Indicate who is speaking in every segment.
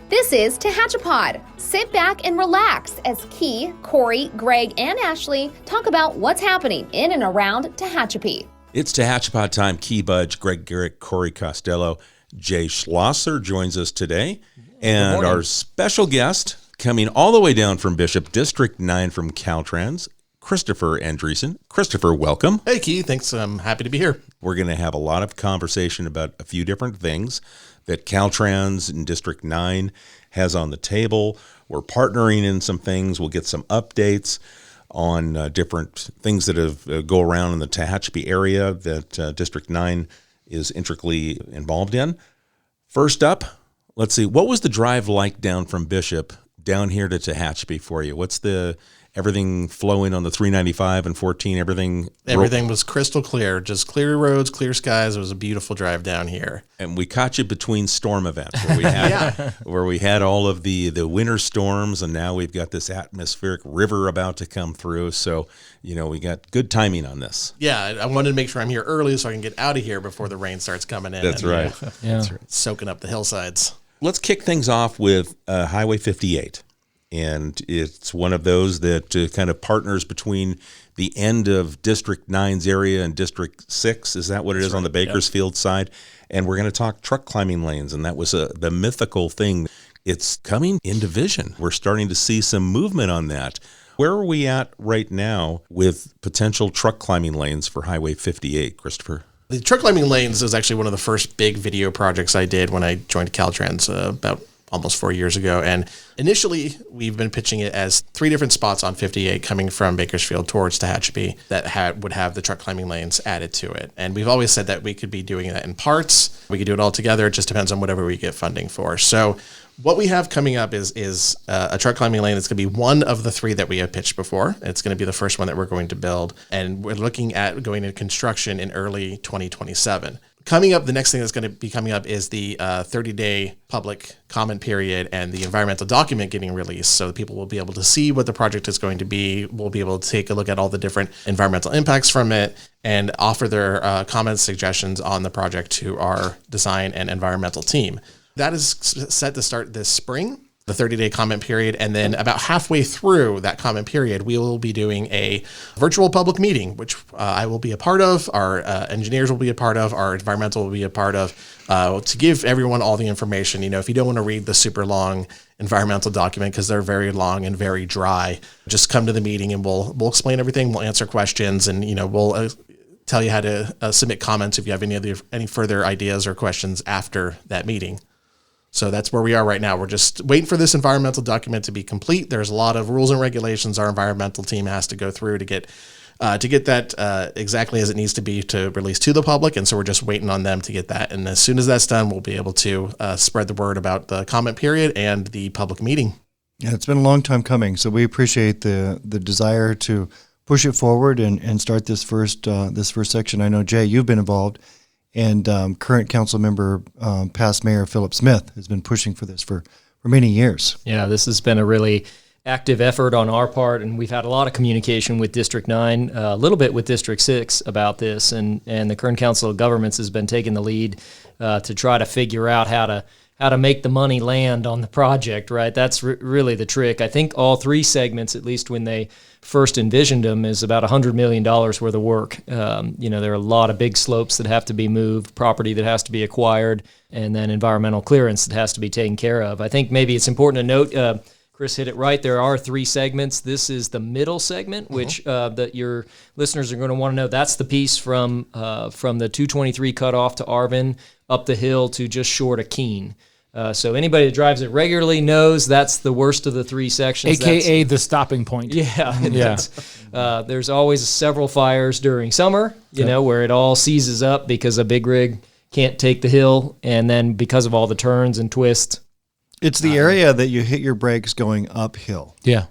Speaker 1: This is Tehachapi. Sit back and relax as Key, Corey, Greg, and Ashley talk about what's happening in and around Tehachapi.
Speaker 2: It's Tehachapi time. Key Budge, Greg Garrett, Corey Costello, Jay Schlosser joins us today. And our special guest, coming all the way down from Bishop, District 9 from CalTrans, Christopher Andreessen. Christopher, welcome.
Speaker 3: Hey, Key. Thanks. I'm happy to be here.
Speaker 2: We're going to have a lot of conversation about a few different things that CalTrans in District 9 has on the table. We're partnering in some things. We'll get some updates on different things that have go around in the Tehachapi area that District 9 is intricately involved in. First up, let's see, what was the drive like down from Bishop down here to Tehachapi for you? What's everything flowing on the 395 and 14, everything
Speaker 3: was crystal clear, just clear roads, clear skies. It was a beautiful drive down here.
Speaker 2: And we caught you between storm events where we had all of the winter storms, and now we've got this atmospheric river about to come through. So, we got good timing on this.
Speaker 3: Yeah, I wanted to make sure I'm here early so I can get out of here before the rain starts coming in.
Speaker 2: That's right.
Speaker 3: That's right. Soaking up the hillsides.
Speaker 2: Let's kick things off with Highway 58. And it's one of those that kind of partners between the end of District 9's area and District 6. Is that what it is on the Bakersfield side? And we're going to talk truck climbing lanes, and that was the mythical thing. It's coming into vision. We're starting to see some movement on that. Where are we at right now with potential truck climbing lanes for Highway 58, Christopher?
Speaker 3: The truck climbing lanes is actually one of the first big video projects I did when I joined CalTrans about almost 4 years ago. And initially, we've been pitching it as 3 different spots on 58 coming from Bakersfield towards Tehachapi that would have the truck climbing lanes added to it. And we've always said that we could be doing that in parts. We could do it all together. It just depends on whatever we get funding for. So what we have coming up is a truck climbing lane that's going to be one of the 3 that we have pitched before. It's going to be the first one that we're going to build. And we're looking at going into construction in early 2027. Coming up, the next thing that's going to be coming up is the 30-day public comment period and the environmental document getting released, so that people will be able to see what the project is going to be. We'll be able to take a look at all the different environmental impacts from it and offer their comments, suggestions on the project to our design and environmental team. That is set to start this spring, the 30-day comment period, and then about halfway through that comment period, we will be doing a virtual public meeting, which I will be a part of, our engineers will be a part of, our environmental will be a part of, to give everyone all the information. If you don't want to read the super long environmental document because they're very long and very dry, just come to the meeting and we'll explain everything, we'll answer questions, and we'll tell you how to submit comments if you have any further ideas or questions after that meeting. So that's where we are right now. We're just waiting for this environmental document to be complete. There's a lot of rules and regulations our environmental team has to go through to get that exactly as it needs to be to release to the public. And so we're just waiting on them to get that. And as soon as that's done, we'll be able to spread the word about the comment period and the public meeting.
Speaker 4: Yeah, it's been a long time coming. So we appreciate the desire to push it forward and start this first section. I know, Jay, you've been involved. And current council member, past Mayor Philip Smith, has been pushing for this for many years.
Speaker 5: Yeah, this has been a really active effort on our part, and we've had a lot of communication with District 9, a little bit with District 6 about this, and the current Council of Governments has been taking the lead to try to figure out how to make the money land on the project, right? That's really the trick. I think all 3 segments, at least when they first envisioned them, is about $100 million worth of work. There are a lot of big slopes that have to be moved, property that has to be acquired, and then environmental clearance that has to be taken care of. I think maybe it's important to note, Chris hit it right, there are 3 segments. This is the middle segment, which that your listeners are going to want to know. That's the piece from the 223 cutoff to Arvin, up the hill to just short of Keene. So anybody that drives it regularly knows that's the worst of the 3 sections.
Speaker 6: AKA the stopping point.
Speaker 5: Yeah. There's always several fires during summer, where it all seizes up because a big rig can't take the hill, and then because of all the turns and twists.
Speaker 4: It's the area that you hit your brakes going uphill.
Speaker 6: Yeah.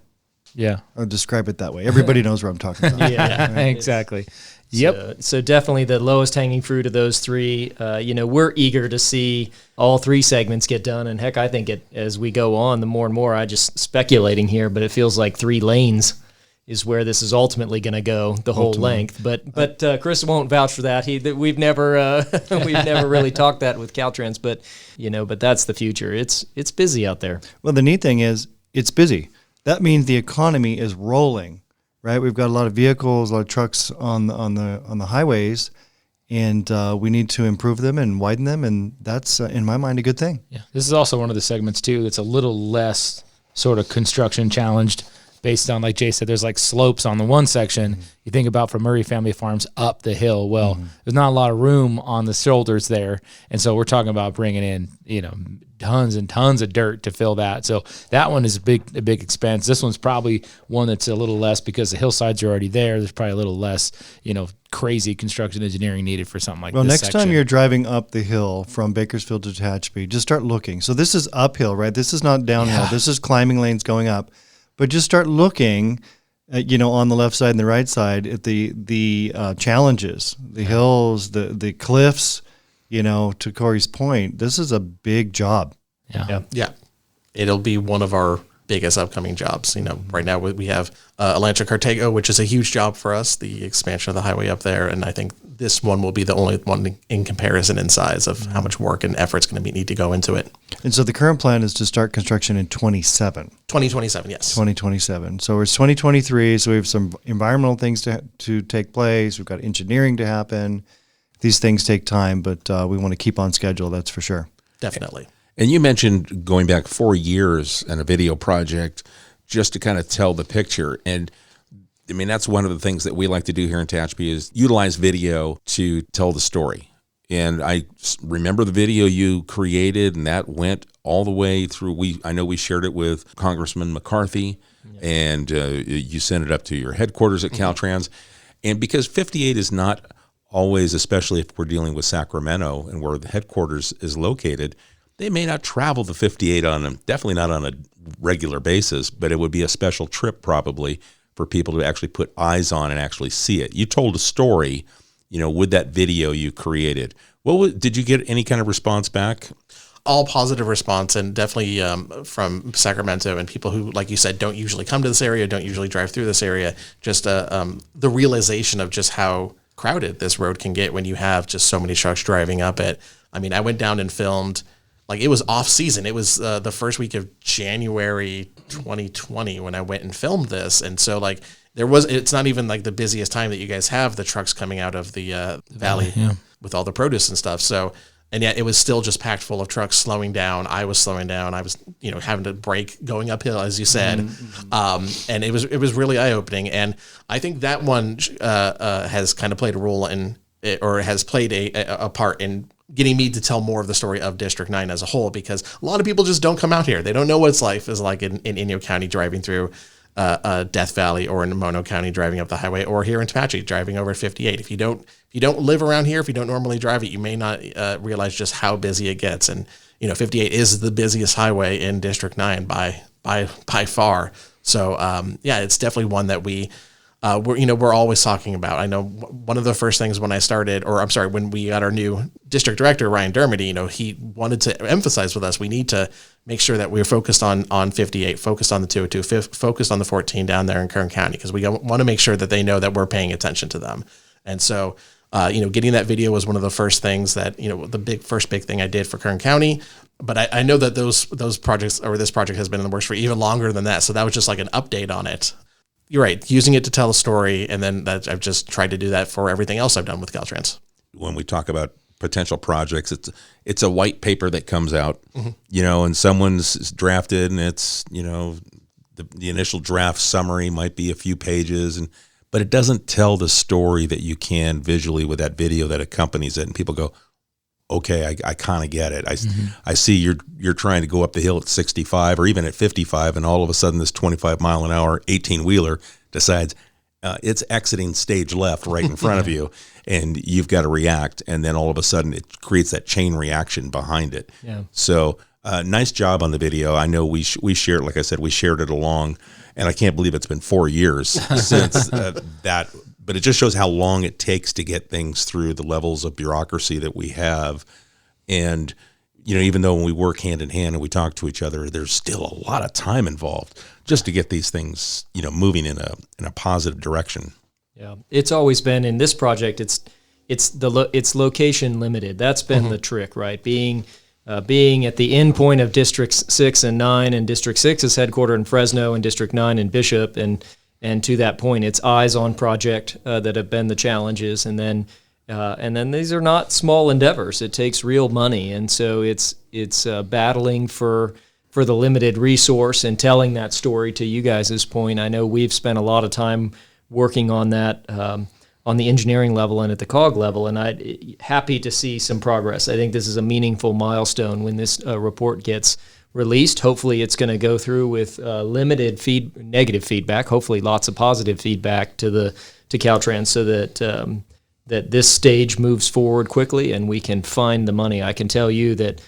Speaker 4: I'll describe it that way. Everybody knows what I'm talking about.
Speaker 5: Yeah,
Speaker 6: exactly. Yep.
Speaker 5: So definitely the lowest hanging fruit of those 3. We're eager to see all 3 segments get done. And heck, I think as we go on, the more and more, I just speculating here, but it feels like 3 lanes is where this is ultimately going to go the whole length. But Chris won't vouch for that. We've never we've never really talked that with CalTrans, but that's the future. It's busy out there.
Speaker 4: Well, the neat thing is it's busy. That means the economy is rolling, right? We've got a lot of vehicles, a lot of trucks on the highways, and we need to improve them and widen them, and that's in my mind a good thing.
Speaker 6: Yeah, this is also one of the segments too that's a little less sort of construction challenged, based on, like Jay said, there's like slopes on the one section. You think about from Murray Family Farms up the hill. Well, there's not a lot of room on the shoulders there, and so we're talking about bringing in tons and tons of dirt to fill that. So that one is a big expense. This one's probably one that's a little less because the hillsides are already there. There's probably a little less crazy construction engineering needed for something like this.
Speaker 4: Well, next
Speaker 6: section.
Speaker 4: time you're driving up the hill from Bakersfield to Tehachapi, just start looking. So this is uphill, right? This is not downhill. This is climbing lanes going up. But just start looking, on the left side and the right side at the challenges, the hills, the cliffs. To Corey's point, this is a big job.
Speaker 3: Yeah. It'll be one of our biggest upcoming jobs. Right now we have Elantra Cartago, which is a huge job for us, the expansion of the highway up there. And I think this one will be the only one in comparison in size of how much work and effort's going to need to go into it.
Speaker 4: And so the current plan is to start construction in 2027,
Speaker 3: yes.
Speaker 4: 2027. So it's 2023. So we have some environmental things to take place. We've got engineering to happen. These things take time, but we want to keep on schedule. That's for sure.
Speaker 3: Definitely.
Speaker 2: And you mentioned going back 4 years in a video project just to kind of tell the picture. And I mean, that's one of the things that we like to do here in Tehachapi is utilize video to tell the story. And I remember the video you created, and that went all the way through. I know we shared it with Congressman McCarthy, and you sent it up to your headquarters at CalTrans. And because 58 is not always, especially if we're dealing with Sacramento and where the headquarters is located, they may not travel the 58 definitely not on a regular basis, but it would be a special trip probably for people to actually put eyes on and actually see it. You told a story, with that video you created. Did you get any kind of response back?
Speaker 3: All positive response, and definitely from Sacramento and people who, like you said, don't usually come to this area, don't usually drive through this area. Just the realization of just how crowded this road can get when you have just so many trucks driving up it. I mean, I went down and filmed, it was off season. It was the first week of January 2020 when I went and filmed this. And so it's not even the busiest time that you guys have the trucks coming out of the valley with all the produce and stuff. So, and yet it was still just packed full of trucks slowing down. I was slowing down. I was, having to brake going uphill, as you said. And it was really eye opening. And I think that one has kind of played a role has played a part in getting me to tell more of the story of District 9 as a whole, because a lot of people just don't come out here. They don't know what it's life is like in Inyo County driving through Death Valley, or in Mono County driving up the highway, or here in Tehachapi driving over 58. If you don't live around here, if you don't normally drive it, you may not realize just how busy it gets. And 58 is the busiest highway in District 9 by far. So it's definitely one that we're always talking about. I know one of the first things when we got our new district director, Ryan Dermody, he wanted to emphasize with us, we need to make sure that we're focused on 58, focused on the 202, focused on the 14 down there in Kern County, because we want to make sure that they know that we're paying attention to them. And so, getting that video was one of the first things that, the first big thing I did for Kern County. But I know that those projects, or this project, has been in the works for even longer than that. So that was just like an update on it. You're right, using it to tell a story, and then I've just tried to do that for everything else I've done with CalTrans.
Speaker 2: When we talk about potential projects, it's a white paper that comes out, and someone's drafted, and it's, the initial draft summary might be a few pages, but it doesn't tell the story that you can visually with that video that accompanies it, and people go, okay, I kind of get it. I see you're trying to go up the hill at 65 or even at 55, and all of a sudden this 25 mile an hour 18-wheeler decides it's exiting stage left right in front of you, and you've got to react, and then all of a sudden it creates that chain reaction behind it.
Speaker 5: Yeah.
Speaker 2: So nice job on the video. I know we shared, like I said, we shared it along, and I can't believe it's been 4 years since that. But it just shows how long it takes to get things through the levels of bureaucracy that we have. And even though when we work hand in hand and we talk to each other, there's still a lot of time involved just to get these things, moving in a positive direction.
Speaker 5: Yeah, it's always been in this project. It's location limited. That's been the trick, right? Being at the end point of Districts 6 and 9, and District 6 is headquartered in Fresno, and District 9 in Bishop, and to that point, it's eyes on project that have been the challenges, and then these are not small endeavors. It takes real money, and so it's battling for the limited resource and telling that story. To you guys' point, I know we've spent a lot of time working on that on the engineering level and at the COG level, and I'm happy to see some progress. I think this is a meaningful milestone when this report gets released. Hopefully it's going to go through with limited negative feedback, hopefully lots of positive feedback to CalTrans, so that this stage moves forward quickly and we can find the money. I can tell you that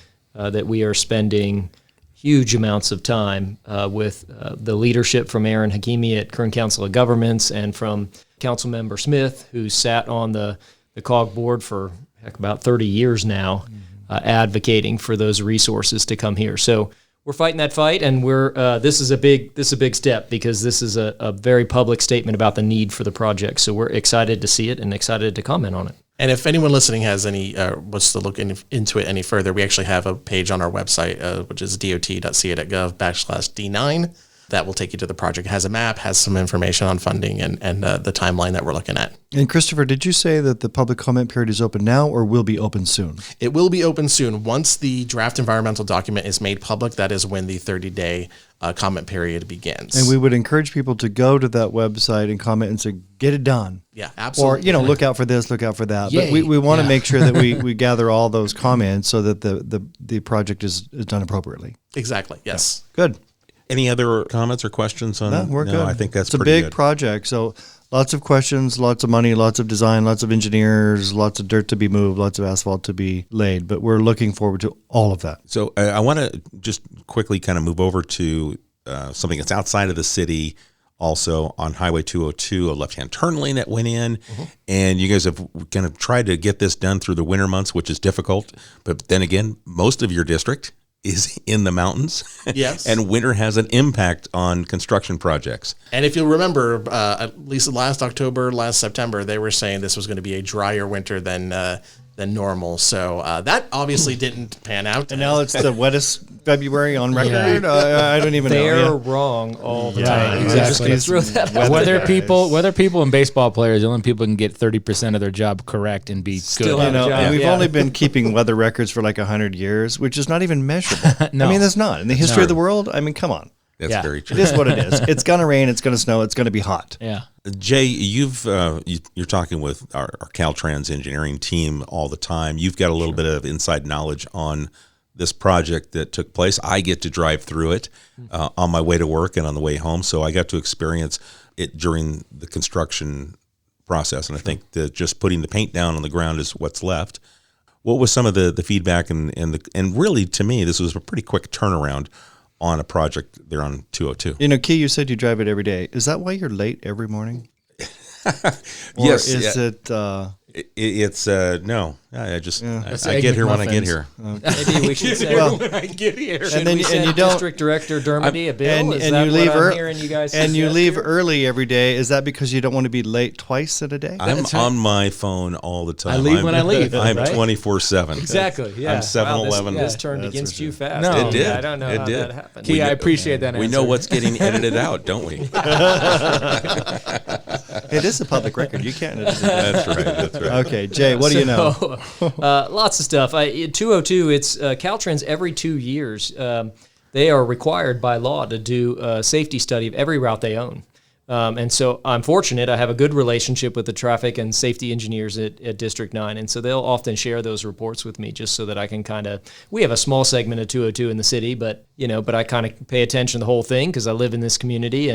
Speaker 5: we are spending huge amounts of time with the leadership from Aaron Hakimi at Kern Council of Governments and from Councilmember Smith, who sat on the COG board for about 30 years now, advocating for those resources to come here. So we're fighting that fight, and this is a big step, because this is a very public statement about the need for the project. So we're excited to see it and excited to comment on it.
Speaker 3: And if anyone listening has any wants to look into it any further, we actually have a page on our website, which is dot.ca.gov/D9. That will take you to the project. It has a map, has some information on funding and the timeline that we're looking at.
Speaker 4: And Christopher, did you say that the public comment period is open now or will be open soon?
Speaker 3: It will be open soon. Once the draft environmental document is made public, that is when the 30-day comment period begins.
Speaker 4: And we would encourage people to go to that website and comment and say, get it done.
Speaker 3: Yeah, absolutely.
Speaker 4: Or, look out for this, look out for that.
Speaker 6: Yay.
Speaker 4: But we want to make sure that we gather all those comments so that the project is done appropriately.
Speaker 3: Exactly, yes.
Speaker 4: Yeah. Good.
Speaker 2: Any other comments or questions on?
Speaker 4: No, we're good.
Speaker 2: I think that's
Speaker 4: it's a
Speaker 2: pretty
Speaker 4: big
Speaker 2: good.
Speaker 4: project. So lots of questions, lots of money, lots of design, lots of engineers, lots of dirt to be moved, lots of asphalt to be laid. But we're looking forward to all of that.
Speaker 2: So I want to just quickly kind of move over to something that's outside of the city. Also on Highway 202, a left-hand turn lane that went in, and you guys have kind of tried to get this done through the winter months, which is difficult. But then again, most of your district is in the mountains.
Speaker 3: Yes.
Speaker 2: And winter has an impact on construction projects.
Speaker 3: And if you'll remember, at least last September, they were saying this was going to be a drier winter than normal. So that obviously didn't pan out.
Speaker 4: And now it's the wettest February on record. I don't even know.
Speaker 5: They're wrong all the time.
Speaker 6: exactly.
Speaker 5: Just gonna throw that out
Speaker 6: Whether
Speaker 5: there.
Speaker 6: people and baseball players, the only people can get 30% of their job correct and be
Speaker 5: Still
Speaker 6: good.
Speaker 5: have a job.
Speaker 4: And we've
Speaker 5: Yeah.
Speaker 4: only been keeping weather records for like 100 years, which is not even measurable.
Speaker 6: No.
Speaker 4: I mean, that's not. In the history of the world, I mean, come on.
Speaker 2: That's
Speaker 6: Yeah.
Speaker 2: very
Speaker 4: It
Speaker 2: true.
Speaker 4: is what it is. It's going to rain. It's going to snow. It's going to be hot.
Speaker 6: Yeah.
Speaker 2: Jay, you're talking with our CalTrans engineering team all the time. You've got a little bit of inside knowledge on this project that took place. I get to drive through it on my way to work and on the way home, so I got to experience it during the construction process. And I think that just putting the paint down on the ground is what's left. What was some of the feedback and really, to me, this was a pretty quick turnaround on a project there on 202.
Speaker 4: Key, you said you drive it every day. Is that why you're late every morning? Or
Speaker 2: Yes,
Speaker 4: is
Speaker 2: yeah.
Speaker 4: it...
Speaker 2: It's no. I just
Speaker 6: It's
Speaker 2: I
Speaker 6: Egg
Speaker 2: get here when I get
Speaker 6: McMuffins.
Speaker 2: here.
Speaker 5: Maybe we should say.
Speaker 4: Well,
Speaker 3: When I get here.
Speaker 5: Should
Speaker 4: and then
Speaker 5: we
Speaker 4: you-
Speaker 5: send
Speaker 4: and you don't-
Speaker 5: District Director Dermody a bill?
Speaker 4: and
Speaker 5: Is
Speaker 4: and
Speaker 5: that
Speaker 4: you leave
Speaker 5: what I'm
Speaker 4: early,
Speaker 5: hearing you guys
Speaker 4: and you
Speaker 5: suggest
Speaker 4: leave
Speaker 5: here?
Speaker 4: early every day. Is that because you don't want to be late twice in a day?
Speaker 2: I'm
Speaker 6: That's right.
Speaker 2: on my phone all the time.
Speaker 6: I leave when I leave,
Speaker 2: I'm
Speaker 6: right?
Speaker 2: 24/7.
Speaker 5: Exactly. Yeah.
Speaker 2: I'm 7-Eleven.
Speaker 5: Wow, this turned
Speaker 4: That's
Speaker 5: against
Speaker 4: for
Speaker 5: you
Speaker 4: sure.
Speaker 5: fast.
Speaker 6: No.
Speaker 5: didn't
Speaker 6: It
Speaker 5: it?
Speaker 2: did.
Speaker 5: I don't know
Speaker 2: It
Speaker 5: how
Speaker 2: did.
Speaker 5: that happened.
Speaker 6: Key, I appreciate that answer.
Speaker 2: We know what's getting edited out, don't we?
Speaker 4: It is a public record. You can't.
Speaker 2: That's right. That's right.
Speaker 4: Okay, Jay, what do you know?
Speaker 5: Lots of stuff. 202, it's CalTrans every 2 years. They are required by law to do a safety study of every route they own. And so I'm fortunate. I have a good relationship with the traffic and safety engineers at District 9. And so they'll often share those reports with me just so that I can we have a small segment of 202 in the city, but I kind of pay attention to the whole thing because I live in this community.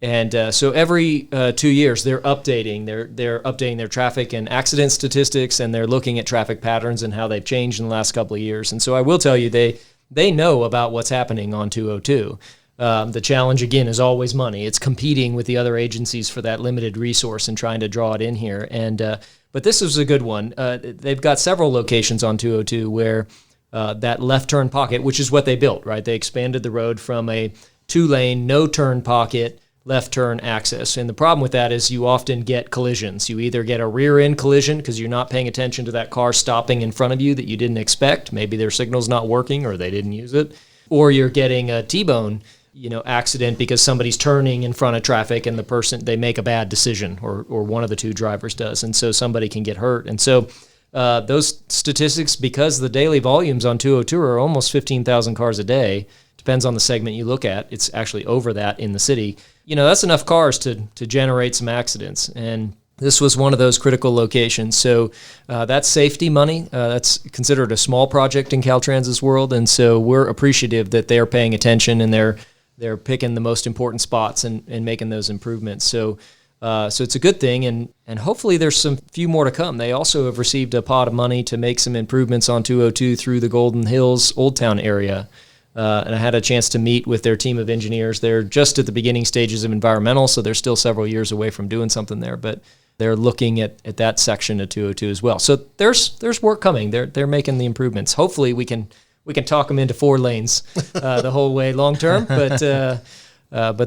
Speaker 5: And so every 2 years, they're updating their traffic and accident statistics, and they're looking at traffic patterns and how they've changed in the last couple of years. And so I will tell you, they know about what's happening on 202. The challenge, again, is always money. It's competing with the other agencies for that limited resource and trying to draw it in here. But this is a good one. They've got several locations on 202 where that left turn pocket, which is what they built, right? They expanded the road from a 2-lane, no turn pocket, left turn access. And the problem with that is you often get collisions. You either get a rear end collision because you're not paying attention to that car stopping in front of you that you didn't expect. Maybe their signal's not working or they didn't use it. Or you're getting a T-bone, accident because somebody's turning in front of traffic and they make a bad decision, or one of the two drivers does. And so somebody can get hurt. And so those statistics, because the daily volumes on 202 are almost 15,000 cars a day, depends on the segment you look at. It's actually over that in the city. That's enough cars to generate some accidents. And this was one of those critical locations. So that's safety money. That's considered a small project in CalTrans's world. And so we're appreciative that they're paying attention and they're picking the most important spots and making those improvements. So it's a good thing, and hopefully there's some few more to come. They also have received a pot of money to make some improvements on 202 through the Golden Hills Old Town area. And I had a chance to meet with their team of engineers. They're just at the beginning stages of environmental, so they're still several years away from doing something there, but they're looking at that section of 202 as well. So there's work coming. They're making the improvements. Hopefully we can talk them into 4 lanes the whole way long term, but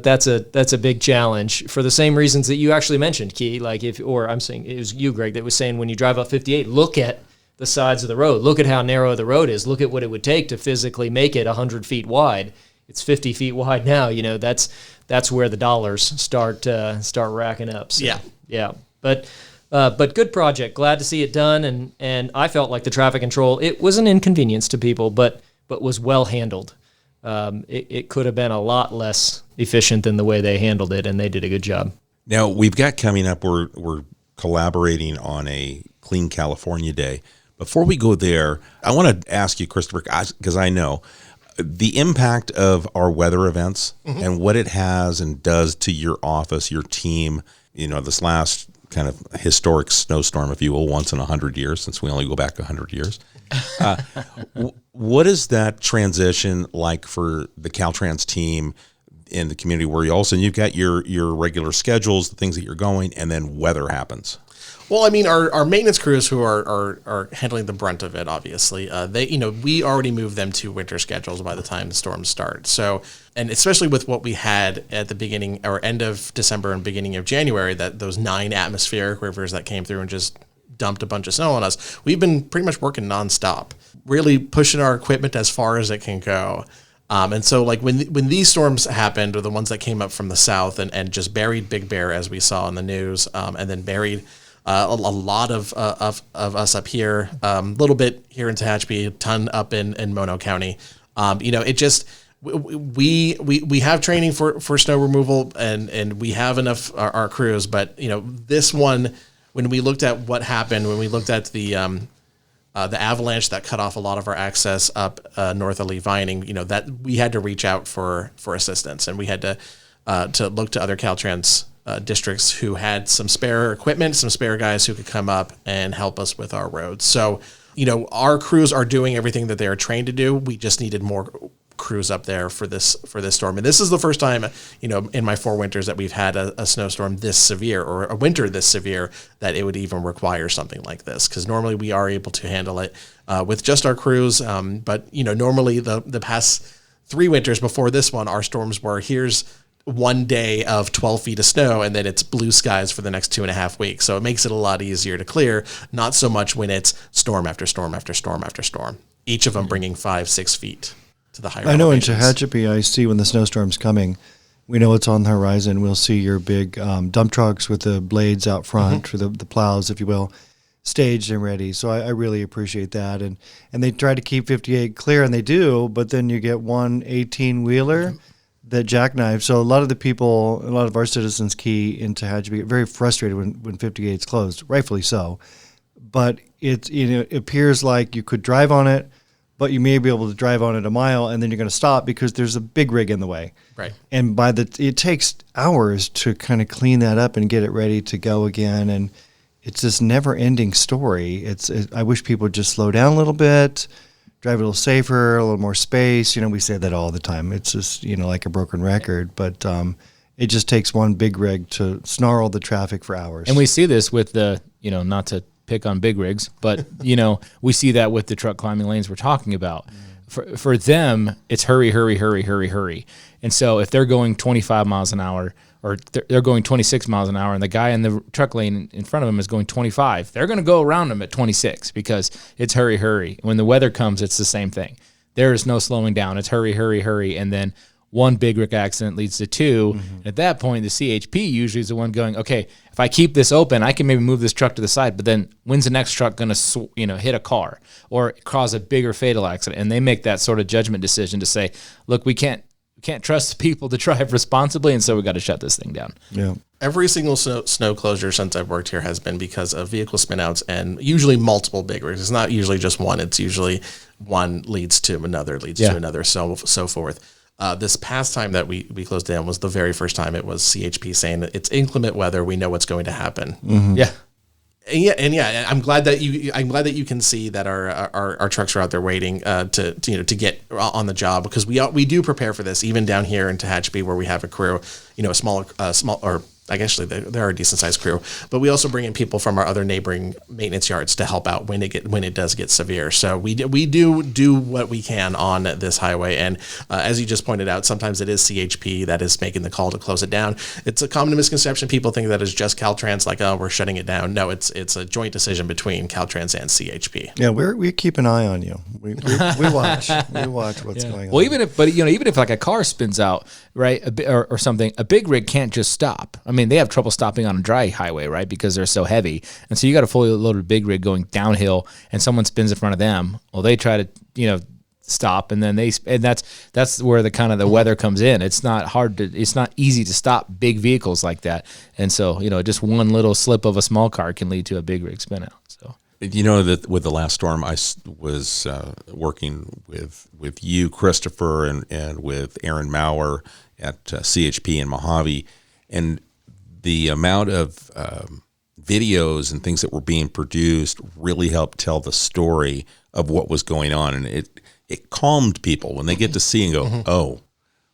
Speaker 5: that's a big challenge for the same reasons that you actually mentioned, Key. I'm saying it was you, Greg, that was saying when you drive up 58, look at the sides of the road. Look at how narrow the road is. Look at what it would take to physically make it 100 feet wide. It's 50 feet wide now. That's where the dollars start racking up. So, yeah. But good project. Glad to see it done. And I felt like the traffic control, it was an inconvenience to people, but was well handled. It could have been a lot less efficient than the way they handled it, and they did a good job.
Speaker 2: Now, we've got coming up, we're collaborating on a Clean California Day. Before we go there, I want to ask you, Christopher, because I know the impact of our weather events and what it has and does to your office, your team, this last kind of historic snowstorm, if you will, once in 100 years, since we only go back 100 years. What is that transition like for the CalTrans team in the community where you've got your regular schedules, the things that you're going, and then weather happens?
Speaker 3: Well, I mean, our maintenance crews who are handling the brunt of it, obviously, we already moved them to winter schedules by the time the storms start. So, and especially with what we had at the beginning or end of December and beginning of January, that those 9 atmospheric rivers that came through and just dumped a bunch of snow on us, we've been pretty much working nonstop, really pushing our equipment as far as it can go. And so like when these storms happened, or the ones that came up from the south and just buried Big Bear, as we saw in the news, and then buried a lot of us up here, a little bit here in Tehachapi, a ton up in Mono County. It just, we have training for snow removal and we have enough our crews, but this one, when we looked at what happened, when we looked at the avalanche that cut off a lot of our access up north of Lee Vining, that we had to reach out for assistance, and we had to look to other CalTrans districts who had some spare equipment, some spare guys who could come up and help us with our roads. So, our crews are doing everything that they are trained to do. We just needed more crews up there for this storm. And this is the first time, in my 4 winters that we've had a snowstorm this severe, or a winter this severe, that it would even require something like this. Because normally we are able to handle it with just our crews. But normally the past 3 winters before this one, our storms were, here's one day of 12 feet of snow, and then it's blue skies for the next 2.5 weeks. So it makes it a lot easier to clear, not so much when it's storm after storm after storm after storm, each of them bringing 5-6 feet to the higher
Speaker 4: I know
Speaker 3: elevations.
Speaker 4: in Tehachapi, I see when the snowstorm's coming, we know it's on the horizon. We'll see your big dump trucks with the blades out front, for the plows, if you will, staged and ready. So I really appreciate that. And they try to keep 58 clear, and they do, but then you get one 18-wheeler that jackknife. So a lot of the people, a lot of our citizens key in Tehachapi get very frustrated when 58 is closed, rightfully so. But it appears like you could drive on it, but you may be able to drive on it a mile, and then you're going to stop because there's a big rig in the way.
Speaker 3: Right.
Speaker 4: And it takes hours to kind of clean that up and get it ready to go again. And it's this never-ending story. I wish people would just slow down a little bit, drive a little safer, a little more space. We say that all the time. It's just, like a broken record. But it just takes one big rig to snarl the traffic for hours.
Speaker 6: And we see this with the, not to pick on big rigs, but we see that with the truck climbing lanes we're talking about. For them, it's hurry, hurry, hurry, hurry, hurry. And so if they're going 25 miles an hour or they're going 26 miles an hour and the guy in the truck lane in front of them is going 25, they're going to go around them at 26 because it's hurry, hurry. When the weather comes, it's the same thing. There is no slowing down. It's hurry, hurry, hurry. And then one big rig accident leads to two. And at that point, the CHP usually is the one going, okay, if I keep this open, I can maybe move this truck to the side, but then when's the next truck going to, hit a car or cause a bigger fatal accident? And they make that sort of judgment decision to say, look, we can't trust people to drive responsibly, and so we got to shut this thing down.
Speaker 4: Yeah.
Speaker 3: Every single snow closure since I've worked here has been because of vehicle spinouts and usually multiple big rigs. It's not usually just one. It's usually one leads to another, to another, so forth. This past time that we closed down was the very first time it was CHP saying that it's inclement weather. We know what's going to happen.
Speaker 6: Yeah.
Speaker 3: And I'm glad that you can see that our trucks are out there waiting to get on the job, because we do prepare for this even down here in Tehachapi where we have a crew, a small or I guess they're a decent sized crew, but we also bring in people from our other neighboring maintenance yards to help out when it does get severe. So we do what we can on this highway, and as you just pointed out, sometimes it is CHP that is making the call to close it down. It's a common misconception. People think that it's just CalTrans, like, oh, we're shutting it down. No, it's a joint decision between CalTrans and CHP.
Speaker 4: Yeah, we keep an eye on you. We watch what's going on.
Speaker 6: Well, even if like a car spins out, right, or something, a big rig can't just stop. I mean, they have trouble stopping on a dry highway, right, because they're so heavy. And so you got a fully loaded big rig going downhill, and someone spins in front of them. Well, they try to, stop, and then that's where the kind of the weather comes in. It's not easy to stop big vehicles like that. And so, just one little slip of a small car can lead to a big rig spin out. So.
Speaker 2: That with the last storm, I was working with you, Christopher, and with Aaron Maurer at CHP in Mojave, and the amount of videos and things that were being produced really helped tell the story of what was going on, and it calmed people when they get to see and go, oh,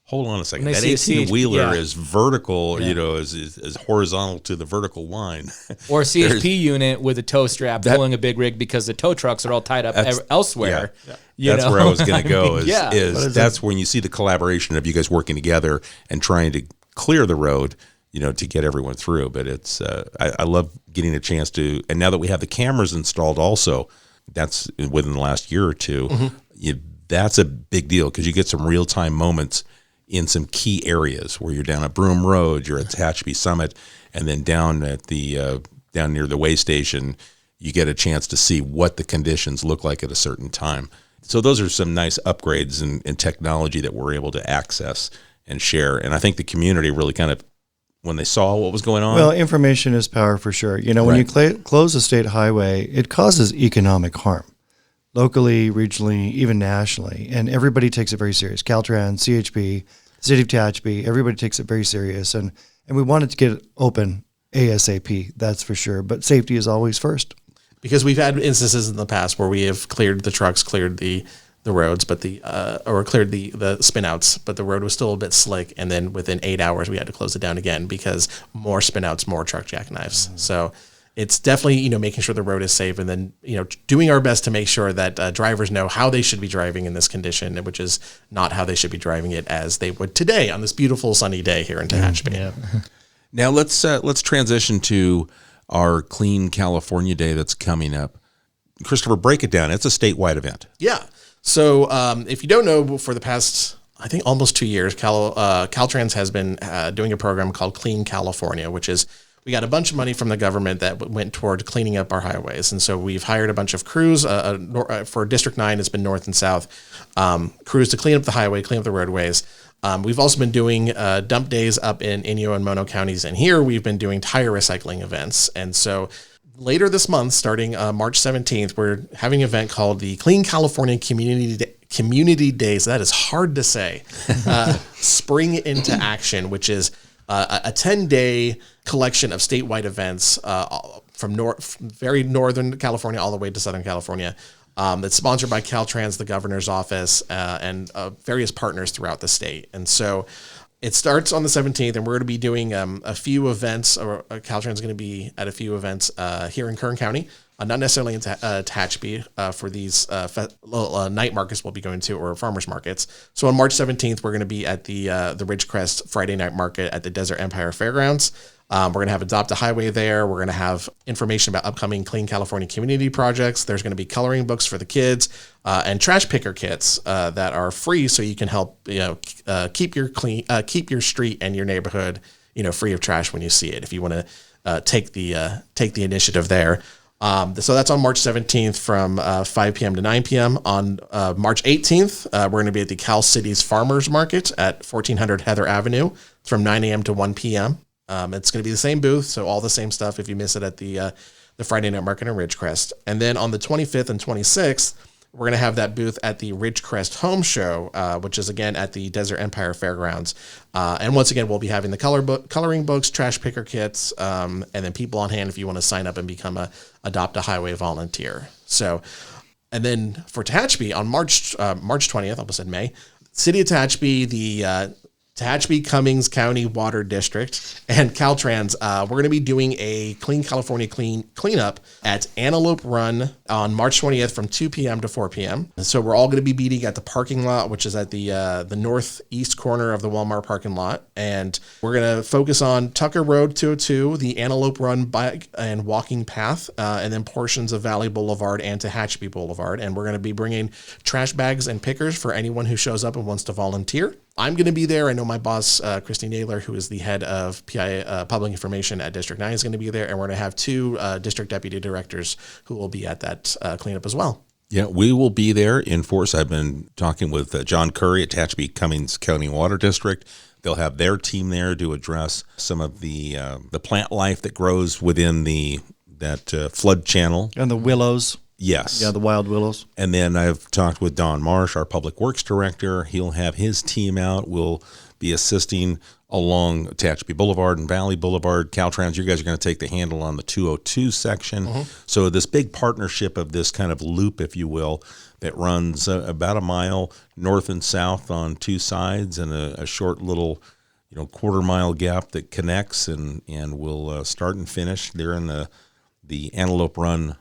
Speaker 2: hold on a second, that 18-wheeler is vertical, is horizontal to the vertical line.
Speaker 6: Or a CHP unit with a tow strap pulling a big rig because the tow trucks are all tied up elsewhere.
Speaker 2: Yeah. That's where I was going to go. That's when you see the collaboration of you guys working together and trying to clear the road, to get everyone through. But it's I love getting a chance to, and now that we have the cameras installed also, that's within the last year or two, that's a big deal because you get some real-time moments in some key areas where you're down at Broome Road, you're at Tehachapi Summit, and then down at the down near the way station, you get a chance to see what the conditions look like at a certain time. So those are some nice upgrades in technology that we're able to access and share. And I think the community really kind of, when they saw what was going on.
Speaker 4: Well, information is power for sure. When you close a state highway, it causes economic harm, locally, regionally, even nationally. And everybody takes it very serious. CalTrans, CHP, City of Tehachapi, everybody takes it very serious. And we wanted to get it open ASAP, that's for sure. But safety is always first.
Speaker 3: Because we've had instances in the past where we have cleared the trucks, cleared the roads, but cleared the spinouts, but the road was still a bit slick, and then within 8 hours we had to close it down again because more spinouts, more truck jackknives. So it's definitely making sure the road is safe, and then doing our best to make sure that drivers know how they should be driving in this condition, which is not how they should be driving it as they would today on this beautiful sunny day here in Tehachapi.
Speaker 6: Yeah.
Speaker 2: Now let's transition to our Clean California Day that's coming up. Christopher, break it down. It's a statewide event.
Speaker 3: Yeah. So if you don't know, for the past, I think almost 2 years, CalTrans has been doing a program called Clean California, which is we got a bunch of money from the government that went toward cleaning up our highways. And so we've hired a bunch of crews for District 9. It's been north and south crews to clean up the highway, clean up the roadways. We've also been doing dump days up in Inyo and Mono counties. And here we've been doing tire recycling events. And so later this month, starting March 17th, we're having an event called the Clean California Community Days. That is hard to say. Spring into Action, which is a 10-day collection of statewide events from very northern California all the way to Southern California. That's sponsored by CalTrans, the governor's office, and various partners throughout the state. And so it starts on the 17th, and we're going to be doing a few events, or CalTrans is going to be at a few events here in Kern County. not necessarily in Tehachapi for these night markets we'll be going to, or farmers markets. So on March 17th, we're going to be at the Ridgecrest Friday night market at the Desert Empire Fairgrounds. We're going to have Adopt a Highway there. We're going to have information about upcoming Clean California community projects. There's going to be coloring books for the kids and trash picker kits that are free, so you can help keep your street and your neighborhood free of trash when you see it. If you want to take the initiative there. So that's on March 17th from 5 p.m. to 9 p.m. On March 18th, we're going to be at the Cal Cities Farmers Market at 1400 Heather Avenue from 9 a.m. to 1 p.m. It's going to be the same booth, so all the same stuff if you miss it at the Friday night market in Ridgecrest. And then on the 25th and 26th, we're going to have that booth at the Ridgecrest Home Show, which is, again, at the Desert Empire Fairgrounds. And once again, we'll be having the coloring books, trash picker kits, and then people on hand if you want to sign up and become a Adopt a Highway volunteer. So, and then for Tehachapi, on March 20th, I almost said May, City of Tehachapi, the Tehachapi Cummings County Water District and CalTrans, we're going to be doing a Clean California cleanup at Antelope Run on March 20th from 2 p.m. to 4 p.m. So we're all going to be meeting at the parking lot, which is at the northeast corner of the Walmart parking lot. And we're going to focus on Tucker Road 202, the Antelope Run bike and walking path, and then portions of Valley Boulevard and Tehachapi Boulevard. And we're going to be bringing trash bags and pickers for anyone who shows up and wants to volunteer. I'm going to be there. I know my boss, Christy Naylor, who is the head of PI Public Information at District 9, is going to be there. And we're going to have 2 district deputy directors who will be at that cleanup as well.
Speaker 2: Yeah, we will be there in force. I've been talking with John Curry at Tehachapi Cummings County Water District. They'll have their team there to address some of the plant life that grows within that flood channel.
Speaker 4: And the willows.
Speaker 2: Yes.
Speaker 4: Yeah, the wild willows.
Speaker 2: And then I've talked with Don Marsh, our Public Works Director. He'll have his team out. We'll be assisting along Tehachapi Boulevard and Valley Boulevard. CalTrans, you guys are going to take the handle on the 202 section. Mm-hmm. So this big partnership of this kind of loop, if you will, that runs about a mile north and south on 2 sides and a short little quarter-mile gap that connects, and we'll start and finish there in the Antelope Run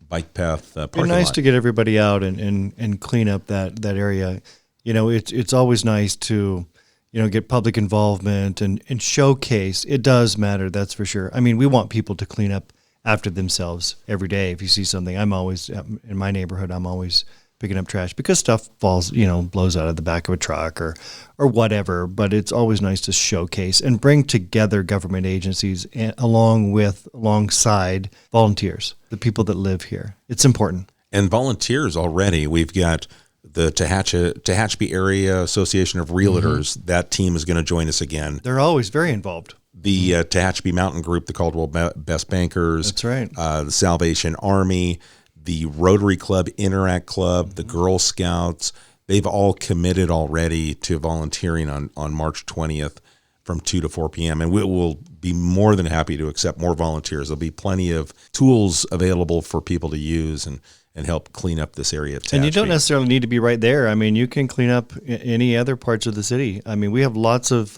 Speaker 2: bike path parking lot.
Speaker 4: Nice to get everybody out and clean up that area. It's always nice to get public involvement and showcase. It does matter, that's for sure. I mean, we want people to clean up after themselves every day. If you see something, I'm always in my neighborhood, I'm always picking up trash because stuff falls, blows out of the back of a truck or whatever. But it's always nice to showcase and bring together government agencies alongside volunteers, the people that live here. It's important.
Speaker 2: And volunteers already. We've got the Tehachapi Area Association of Realtors. Mm-hmm. That team is going to join us again.
Speaker 4: They're always very involved.
Speaker 2: The Tehachapi Mountain Group, the Caldwell Best Bankers.
Speaker 4: That's right.
Speaker 2: The Salvation Army, the Rotary Club, Interact Club, the Girl Scouts. They've all committed already to volunteering on March 20th from 2 to 4 p.m. And we will be more than happy to accept more volunteers. There'll be plenty of tools available for people to use and help clean up this area of Tehachapi.
Speaker 4: And you don't necessarily need to be right there. I mean, you can clean up any other parts of the city. I mean, we have lots of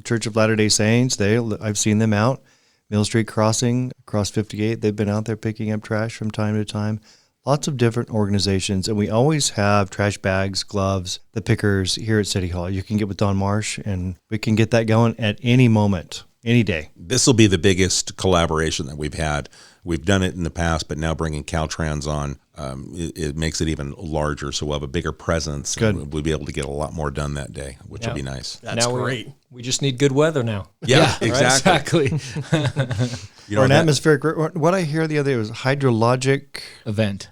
Speaker 4: Church of Latter-day Saints. I've seen them out. Mill Street Crossing, across 58, they've been out there picking up trash from time to time. Lots of different organizations, and we always have trash bags, gloves, the pickers here at City Hall. You can get with Don Marsh, and we can get that going at any moment, any day.
Speaker 2: This will be the biggest collaboration that we've had. We've done it in the past, but now bringing CalTrans on, it makes it even larger. So we'll have a bigger presence.
Speaker 4: Good.
Speaker 2: And we'll be able to get a lot more done that day, which will be nice.
Speaker 3: That's great.
Speaker 5: We just need good weather now.
Speaker 2: Yeah, exactly.
Speaker 4: Or an atmospheric. What I hear the other day was hydrologic
Speaker 6: event.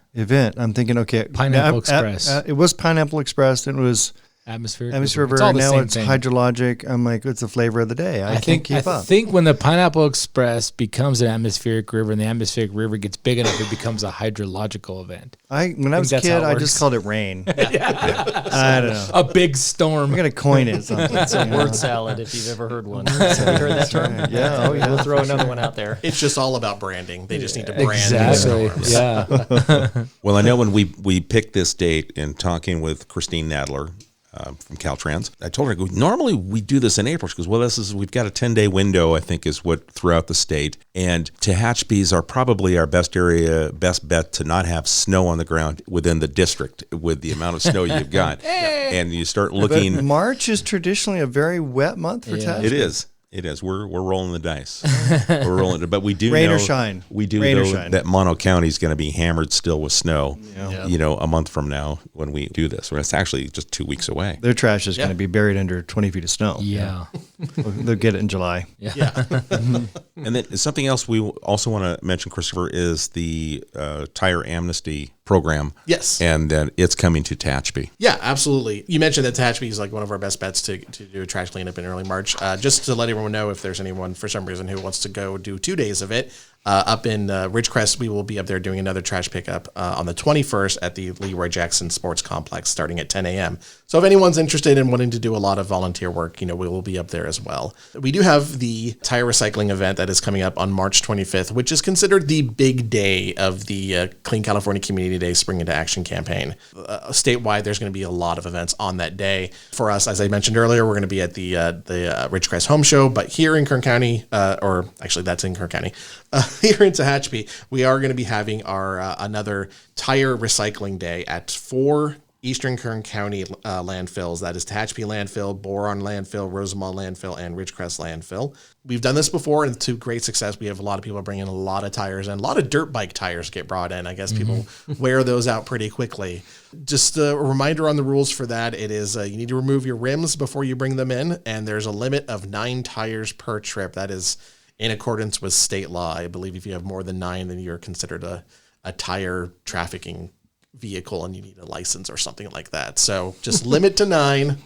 Speaker 4: I'm thinking, okay,
Speaker 6: Pineapple Express.
Speaker 4: It was Pineapple Express, and it was
Speaker 6: Atmospheric
Speaker 4: river.
Speaker 6: It's all the
Speaker 4: now
Speaker 6: same
Speaker 4: it's
Speaker 6: thing.
Speaker 4: hydrologic. I'm like, it's the flavor of the day. I can't keep up.
Speaker 6: I think when the Pineapple Express becomes an atmospheric river and the atmospheric river gets big enough, it becomes a hydrological event.
Speaker 4: When I was a
Speaker 6: that's how
Speaker 4: kid,
Speaker 6: it
Speaker 4: I
Speaker 6: works.
Speaker 4: just called it rain. I don't know.
Speaker 6: A big storm.
Speaker 4: I'm gonna coin it. Something.
Speaker 5: It's a word salad if you've ever heard one. Have you heard that term?
Speaker 4: Right. Yeah. Oh yeah.
Speaker 5: We'll throw another one out there.
Speaker 3: It's just all about branding. They just need to brand
Speaker 6: Exactly.
Speaker 3: these storms.
Speaker 6: Yeah.
Speaker 2: Well, I know when we picked this date and talking with Christine Nadler, from CalTrans. I told her, I go, normally we do this in April. She goes, well, we've got a 10-day window, I think is what throughout the state. And Tehachapis are probably our best bet to not have snow on the ground within the district with the amount of snow you've got. And you start looking.
Speaker 4: But March is traditionally a very wet month for Tehachapi.
Speaker 2: It is. It is. We're rolling the dice. We're rolling it, but we do
Speaker 4: rain
Speaker 2: know,
Speaker 4: or shine.
Speaker 2: We do
Speaker 4: rain
Speaker 2: know that Mono County is going to be hammered still with snow. A month from now when we do this, it's actually just 2 weeks away.
Speaker 4: Their trash is going to be buried under 20 feet of snow.
Speaker 6: Yeah.
Speaker 4: They'll get it in July.
Speaker 3: Yeah.
Speaker 2: And then something else we also want to mention, Christopher, is the tire amnesty program.
Speaker 3: Yes.
Speaker 2: And that it's coming to Tehachapi.
Speaker 3: Yeah, absolutely. You mentioned that Tehachapi is like one of our best bets to do a trash cleanup in early March. Just to let everyone know, if there's anyone for some reason who wants to go do 2 days of it, up in Ridgecrest, we will be up there doing another trash pickup on the 21st at the Leroy Jackson Sports Complex starting at 10 a.m. So if anyone's interested in wanting to do a lot of volunteer work, we will be up there as well. We do have the tire recycling event that is coming up on March 25th, which is considered the big day of the Clean California Community Day Spring into Action campaign. Statewide, there's going to be a lot of events on that day. For us, as I mentioned earlier, we're going to be at the Ridgecrest Home Show, but here in Kern County, or actually that's in Kern County, here in Tehachapi, we are going to be having our another tire recycling day at 4 Eastern Kern County landfills. That is Tehachapi Landfill, Boron Landfill, Rosamond Landfill, and Ridgecrest Landfill. We've done this before and to great success. We have a lot of people bringing a lot of tires, and a lot of dirt bike tires get brought in. I guess people wear those out pretty quickly. Just a reminder on the rules for that. It is you need to remove your rims before you bring them in, and there's a limit of 9 tires per trip. That is in accordance with state law. I believe if you have more than 9, then you're considered a tire trafficking vehicle and you need a license or something like that. So just limit to 9,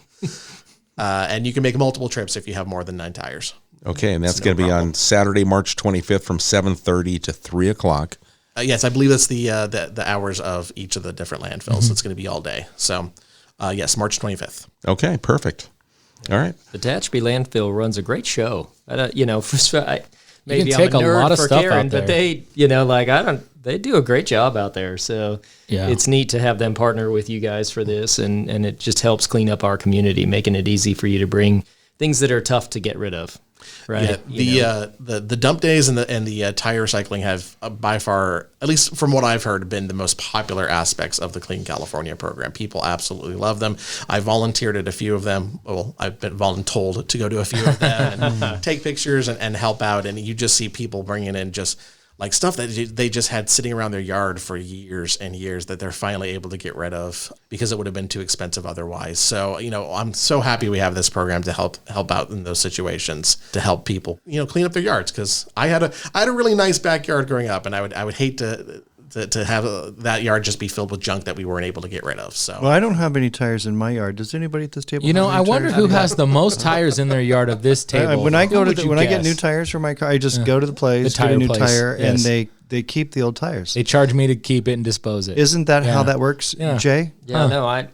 Speaker 3: and you can make multiple trips if you have more than 9 tires.
Speaker 2: Okay, and that's going to be on Saturday, March 25th from 7:30 to 3 o'clock.
Speaker 3: Yes, I believe that's the hours of each of the different landfills. So it's going to be all day. So yes, March 25th.
Speaker 2: Okay, perfect. All right.
Speaker 5: The Tehachapi landfill runs a great show. Maybe
Speaker 6: can
Speaker 5: I'm a
Speaker 6: take a
Speaker 5: nerd
Speaker 6: lot of
Speaker 5: for
Speaker 6: stuff
Speaker 5: Karen,
Speaker 6: out there.
Speaker 5: but they do a great job out there. So it's neat to have them partner with you guys for this, and it just helps clean up our community, making it easy for you to bring things that are tough to get rid of. Right.
Speaker 3: Yeah, the dump days and the tire recycling have by far, at least from what I've heard, been the most popular aspects of the Clean California program. People absolutely love them. I volunteered at a few of them. Well, I've been voluntold to go to a few of them and take pictures and help out. And you just see people bringing in just like stuff that they just had sitting around their yard for years and years that they're finally able to get rid of because it would have been too expensive otherwise. So, I'm so happy we have this program to help out in those situations, to help people, clean up their yards. Cause I had a really nice backyard growing up, and I would hate to have that yard just be filled with junk that we weren't able to get rid of. So,
Speaker 4: Well, I don't have any tires in my yard. Does anybody at this table? have
Speaker 6: I
Speaker 4: any
Speaker 6: wonder
Speaker 4: tires?
Speaker 6: who has the most tires in their yard of this table.
Speaker 4: When I go
Speaker 6: Who
Speaker 4: to
Speaker 6: would
Speaker 4: when
Speaker 6: you
Speaker 4: I get new
Speaker 6: guess?
Speaker 4: tires for my car, I just go to the place,
Speaker 6: The
Speaker 4: get a
Speaker 6: tire
Speaker 4: new
Speaker 6: place,
Speaker 4: tire,
Speaker 6: yes.
Speaker 4: and they keep the old tires.
Speaker 6: They charge me to keep it and dispose it.
Speaker 4: Isn't that how
Speaker 6: Yeah.
Speaker 4: that works,
Speaker 6: Yeah.
Speaker 4: Jay?
Speaker 5: Yeah, no, I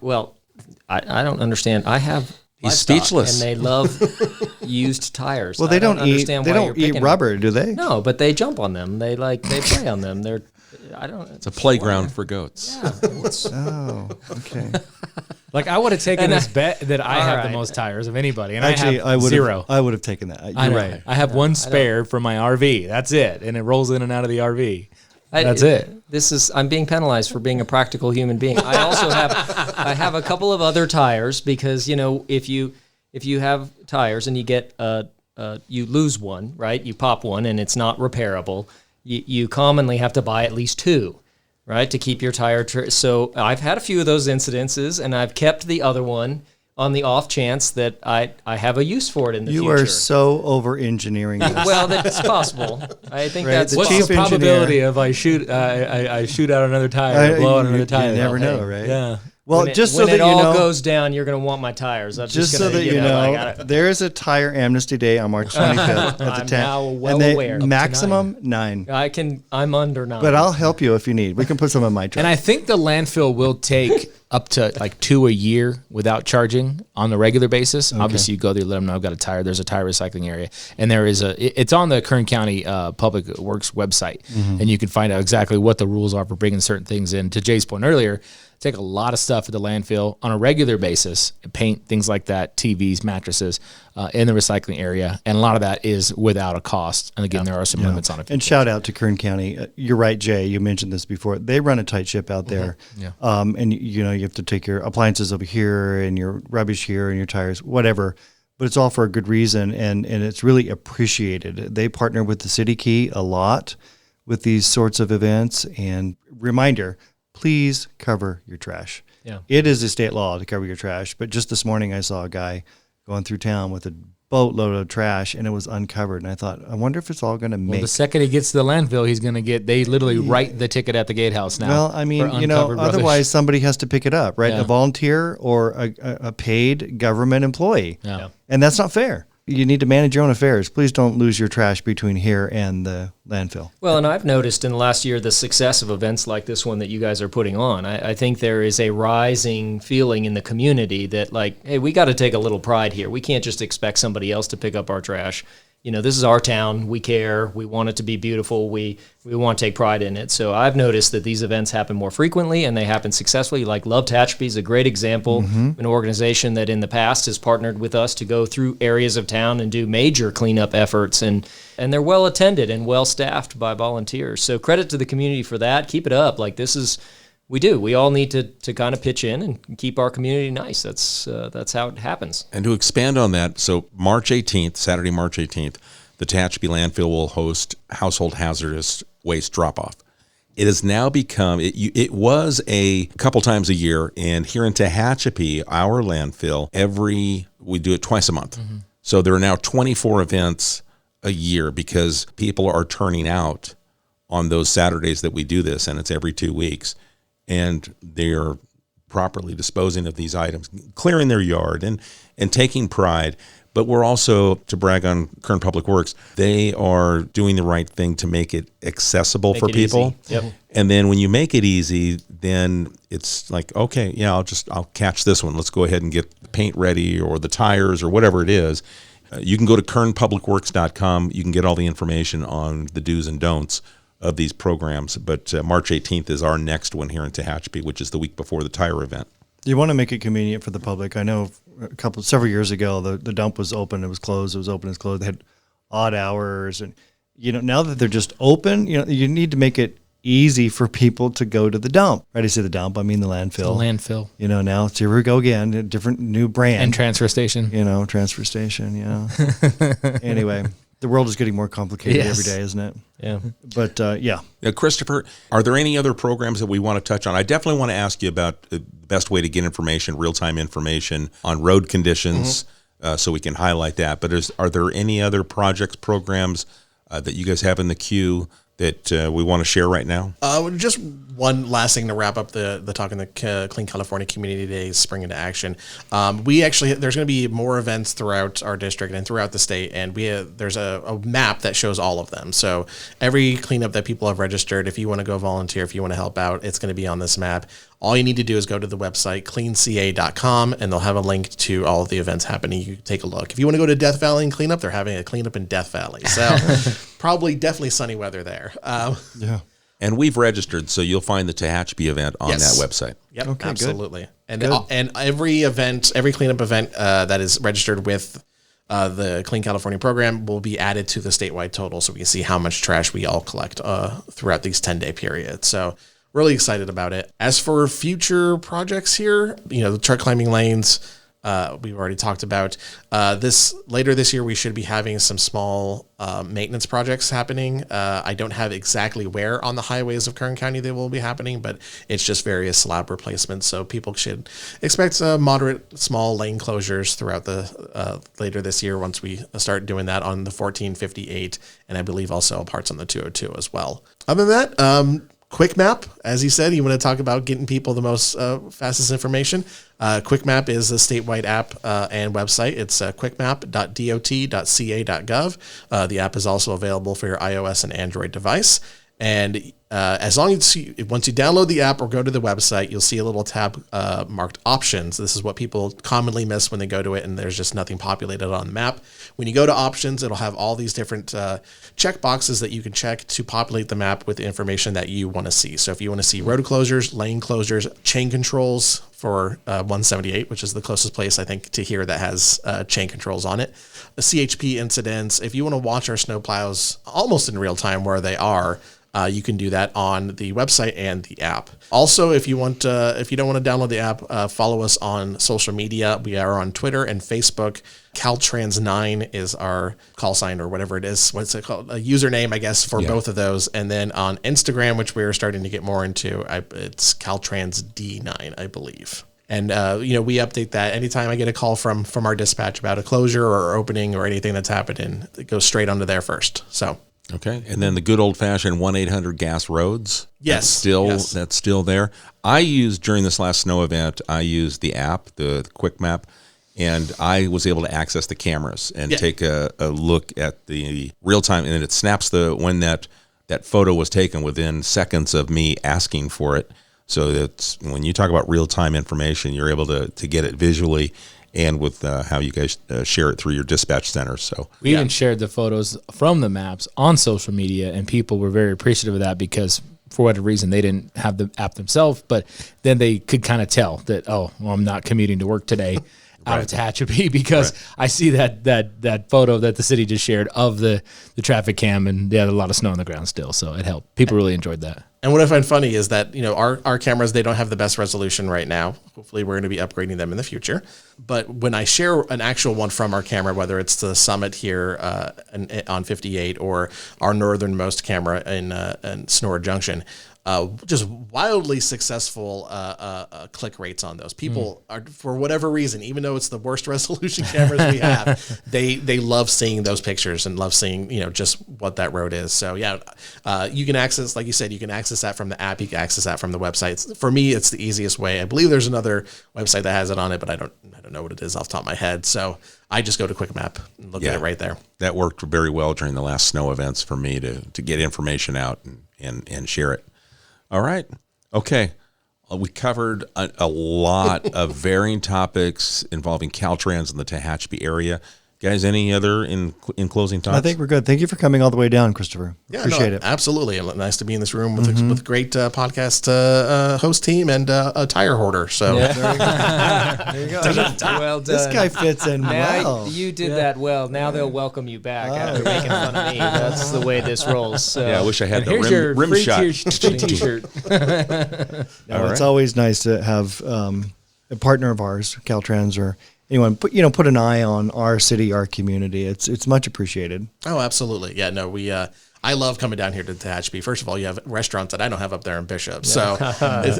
Speaker 5: don't understand. I have
Speaker 2: He's
Speaker 5: livestock,
Speaker 2: speechless.
Speaker 5: And they love used tires.
Speaker 4: Well, they
Speaker 5: I
Speaker 4: don't eat.
Speaker 5: understand
Speaker 4: They
Speaker 5: why
Speaker 4: don't
Speaker 5: you're
Speaker 4: eat
Speaker 5: picking-
Speaker 4: rubber, do they?
Speaker 5: No, but they jump on them. They play on them.
Speaker 2: It's a playground for goats.
Speaker 4: Oh, okay.
Speaker 6: Like I would have taken
Speaker 5: And
Speaker 6: this bet that I
Speaker 5: all
Speaker 6: have
Speaker 5: right.
Speaker 6: the most tires of anybody, and
Speaker 4: Actually,
Speaker 6: I have zero.
Speaker 4: I would have taken that. You're
Speaker 6: I know.
Speaker 4: right.
Speaker 6: I have one spare for my RV. That's it, and it rolls in and out of the RV. That's it.
Speaker 5: I'm being penalized for being a practical human being. I also have a couple of other tires because if you have tires and you get you lose one, right? You pop one and it's not repairable. You commonly have to buy at least 2, right, to keep your tire. So I've had a few of those incidences, and I've kept the other one on the off chance that I have a use for it in the
Speaker 4: You
Speaker 5: future.
Speaker 4: are so over engineering this.
Speaker 5: Well, that's possible. I think
Speaker 4: Right,
Speaker 5: that's
Speaker 4: the
Speaker 6: What's
Speaker 4: chief
Speaker 6: the
Speaker 5: possible.
Speaker 6: probability of I shoot out another tire, or blow out another
Speaker 4: you
Speaker 6: tire?
Speaker 4: never
Speaker 6: Hey,
Speaker 4: know, right?
Speaker 6: Yeah.
Speaker 4: Well,
Speaker 5: When
Speaker 4: just so that
Speaker 5: it
Speaker 4: you
Speaker 5: all
Speaker 4: know,
Speaker 5: goes down, you're going to want my tires. I'm
Speaker 4: just so
Speaker 5: gonna,
Speaker 4: that you
Speaker 5: I
Speaker 4: know,
Speaker 5: gotta-
Speaker 4: there is a tire amnesty day on March 25th at the
Speaker 5: I'm
Speaker 4: 10th.
Speaker 5: now well
Speaker 4: and
Speaker 5: aware. Up to
Speaker 4: maximum 9.
Speaker 5: I'm under 9.
Speaker 4: But I'll help you if you need. We can put some in my truck.
Speaker 6: And I think the landfill will take up to like 2 a year without charging on the regular basis. Obviously, you go there, let them know I've got a tire. There's a tire recycling area, and there is it's on the Kern County Public Works website, and you can find out exactly what the rules are for bringing certain things in. To Jay's point earlier, take a lot of stuff at the landfill on a regular basis, paint, things like that, TVs, mattresses, in the recycling area. And a lot of that is without a cost. And again, there are some limits on it.
Speaker 4: And shout out to Kern County. You're right, Jay. You mentioned this before. They run a tight ship out there.
Speaker 6: Yeah.
Speaker 4: And you have to take your appliances over here and your rubbish here and your tires, whatever. But it's all for a good reason, and it's really appreciated. They partner with the City Key a lot with these sorts of events. And reminder, please cover your trash.
Speaker 5: Yeah.
Speaker 4: It is a state law to cover your trash, but just this morning I saw a guy going through town with a boatload of trash, and it was uncovered. And I thought, I wonder if it's all going to make.
Speaker 6: Well, the second he gets to the landfill, he's going to get. They literally write the ticket at the gatehouse now.
Speaker 4: Well, I mean,
Speaker 6: for uncovered rubbish.
Speaker 4: otherwise somebody has to pick it up, right?
Speaker 6: Yeah.
Speaker 4: A volunteer or a paid government employee.
Speaker 6: Yeah.
Speaker 4: And that's not fair. You need to manage your own affairs. Please don't lose your trash between here and the landfill.
Speaker 5: Well, and I've noticed in the last year the success of events like this one that you guys are putting on. I think there is a rising feeling in the community that, like, hey, we got to take a little pride here. We can't just expect somebody else to pick up our trash. This is our town. We care. We want it to be beautiful. We want to take pride in it. So I've noticed that these events happen more frequently and they happen successfully. Like Love Tehachapi is a great example, an organization that in the past has partnered with us to go through areas of town and do major cleanup efforts. And they're well attended and well staffed by volunteers. So credit to the community for that. Keep it up. Like this is, we all need to kind of pitch in and keep our community nice. That's how it happens.
Speaker 2: And to expand on that, so Saturday, March 18th, the Tehachapi landfill will host household hazardous waste drop-off. It has now become, it was a couple times a year, and here in Tehachapi, our landfill, we do it twice a month. Mm-hmm. So there are now 24 events a year because people are turning out on those Saturdays that we do this, and it's every 2 weeks. And they're properly disposing of these items, clearing their yard and taking pride. But we're also, to brag on Kern Public Works, they are doing the right thing to make it accessible for people.
Speaker 5: Yep.
Speaker 2: And then when you make it easy, then it's like, okay, yeah, I'll catch this one. Let's go ahead and get the paint ready or the tires or whatever it is. You can go to kernpublicworks.com. You can get all the information on the do's and don'ts of these programs, but March 18th is our next one here in Tehachapi, which is the week before the tire event.
Speaker 4: You want to make it convenient for the public. I know several years ago, the dump was open, it was closed, it was open, it was closed. They had odd hours, and now that they're just open, you need to make it easy for people to go to the dump. Right? I say the dump, I mean the landfill.
Speaker 6: The landfill.
Speaker 4: Now it's, here we go again, a different new brand.
Speaker 6: And transfer station.
Speaker 4: Transfer station. Anyway. The world is getting more complicated every day, isn't it?
Speaker 5: Yeah.
Speaker 4: But, yeah.
Speaker 2: Now, Christopher, are there any other programs that we want to touch on? I definitely want to ask you about the best way to get information, real-time information on road conditions, so we can highlight that. But are there any other projects, programs that you guys have in the queue that we want to share right now?
Speaker 3: Just one last thing to wrap up the talk in the Clean California Community Days Spring into Action. There's going to be more events throughout our district and throughout the state, and there's a map that shows all of them. So every cleanup that people have registered, if you want to go volunteer, if you want to help out, it's going to be on this map. All you need to do is go to the website cleanca.com, and they'll have a link to all of the events happening. You can take a look. If you want to go to Death Valley and clean up, they're having a cleanup in Death Valley. So definitely sunny weather there.
Speaker 4: Yeah.
Speaker 2: And we've registered, so you'll find the Tehachapi event on that website.
Speaker 3: Yep,
Speaker 4: Okay,
Speaker 3: absolutely.
Speaker 4: Good.
Speaker 3: And every cleanup event that is registered with the Clean California program will be added to the statewide total, so we can see how much trash we all collect throughout these 10-day periods. So really excited about it. As for future projects here, the truck climbing lanes, we've already talked about. Later this year, we should be having some small maintenance projects happening. I don't have exactly where on the highways of Kern County they will be happening, but it's just various slab replacements. So people should expect moderate, small lane closures throughout the later this year once we start doing that on the 1458, and I believe also parts on the 202 as well. Other than that, Quick Map, as he said, you want to talk about getting people the most fastest information. Quick Map is a statewide app and website. It's quickmap.dot.ca.gov. The app is also available for your iOS and Android device. And as long as once you download the app or go to the website, you'll see a little tab marked options. This is what people commonly miss when they go to it and there's just nothing populated on the map. When you go to options, it'll have all these different check boxes that you can check to populate the map with the information that you want to see. So if you want to see road closures, lane closures, chain controls for 178, which is the closest place I think to here that has chain controls on it, CHP incidents, if you want to watch our snowplows almost in real time where they are, you can do that on the website and the app. Also, if you don't want to download the app, follow us on social media. We are on Twitter and Facebook. CalTrans 9 is our call sign or whatever it is. What's it called? A username, I guess, for both of those. And then on Instagram, which we're starting to get more into, it's CalTrans D9, I believe. And, we update that anytime I get a call from our dispatch about a closure or opening or anything that's happening, it goes straight onto there first. So.
Speaker 2: Okay. And then the good old fashioned 1-800 gas roads.
Speaker 3: Yes.
Speaker 2: That's still there. During this last snow event, I used the app, the Quick Map, and I was able to access the cameras and take a look at the real time. And then it snaps when that photo was taken within seconds of me asking for it. So that's when you talk about real time information, you're able to get it visually and with how you guys share it through your dispatch center. So
Speaker 6: we even shared the photos from the maps on social media, and people were very appreciative of that because for whatever reason they didn't have the app themselves, but then they could kind of tell that, I'm not commuting to work today out of Tehachapi because I see that photo that the city just shared of the traffic cam, and they had a lot of snow on the ground still, so it helped. People really enjoyed that.
Speaker 3: And what I find funny is that, our cameras, they don't have the best resolution right now. Hopefully we're going to be upgrading them in the future. But when I share an actual one from our camera, whether it's the Summit here on 58 or our northernmost camera in Sonora Junction, just wildly successful click rates on those. People are, for whatever reason, even though it's the worst resolution cameras we have, they love seeing those pictures and love seeing, just what that road is. So you can access, like you said, you can access that from the app. You can access that from the website. For me, it's the easiest way. I believe there's another website that has it on it, but I don't know what it is off the top of my head. So I just go to Quick Map and look at it right there. That
Speaker 2: worked very well during the last snow events for me to get information out and share it. All right. Okay. We covered a lot of varying topics involving CalTrans in the Tehachapi area. Guys, any other in closing thoughts?
Speaker 4: I think we're good. Thank you for coming all the way down, Christopher. Appreciate it.
Speaker 3: Absolutely. Nice to be in this room with a great podcast host team and a tire hoarder. So
Speaker 4: There you go.
Speaker 5: Well done.
Speaker 4: This guy fits in well.
Speaker 5: You did that well. Now they'll welcome you back after making fun of me. That's the way this rolls. So.
Speaker 2: Yeah, I wish I had
Speaker 5: here's
Speaker 2: the
Speaker 5: your
Speaker 2: rim
Speaker 5: free
Speaker 2: shot.
Speaker 5: T-shirt.
Speaker 4: It's always nice to have a partner of ours, CalTrans, or anyone put an eye on our city, our community. It's much appreciated.
Speaker 3: Oh, absolutely. Yeah, no, I love coming down here to Tehachapi. First of all, you have restaurants that I don't have up there in Bishop. So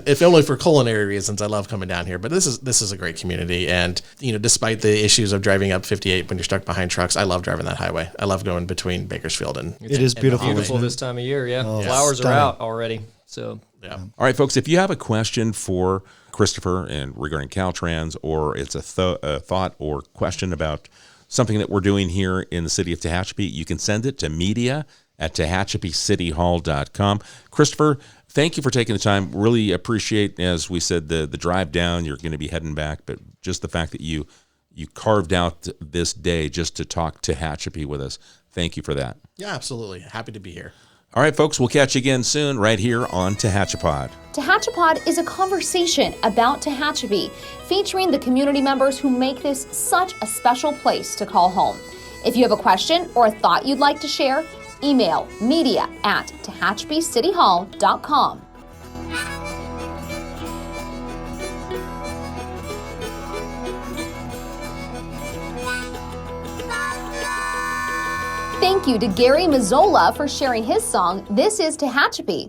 Speaker 3: if only for culinary reasons, I love coming down here. But this is a great community. And, despite the issues of driving up 58 when you're stuck behind trucks, I love driving that highway. I love going between Bakersfield and
Speaker 4: it is beautiful.
Speaker 5: Beautiful this time of year, yeah.
Speaker 4: Oh,
Speaker 5: Flowers
Speaker 4: stunning.
Speaker 5: are out already. So
Speaker 3: yeah.
Speaker 2: All right, folks, if you have a question for Christopher and regarding CalTrans, or it's a thought or question about something that we're doing here in the city of Tehachapi, you can send it to media@TehachapiCityHall.com. Christopher, thank you for taking the time. Really appreciate, as we said, the drive down. You're going to be heading back, but just the fact that you carved out this day just to talk Tehachapi with us. Thank you for that.
Speaker 3: Yeah, absolutely. Happy to be here.
Speaker 2: All right, folks, we'll catch you again soon right here on Tehachapod.
Speaker 1: Tehachapod is a conversation about Tehachapi, featuring the community members who make this such a special place to call home. If you have a question or a thought you'd like to share, email media@TehachapiCityHall.com. Thank you to Gary Mazzola for sharing his song, This is Tehachapi.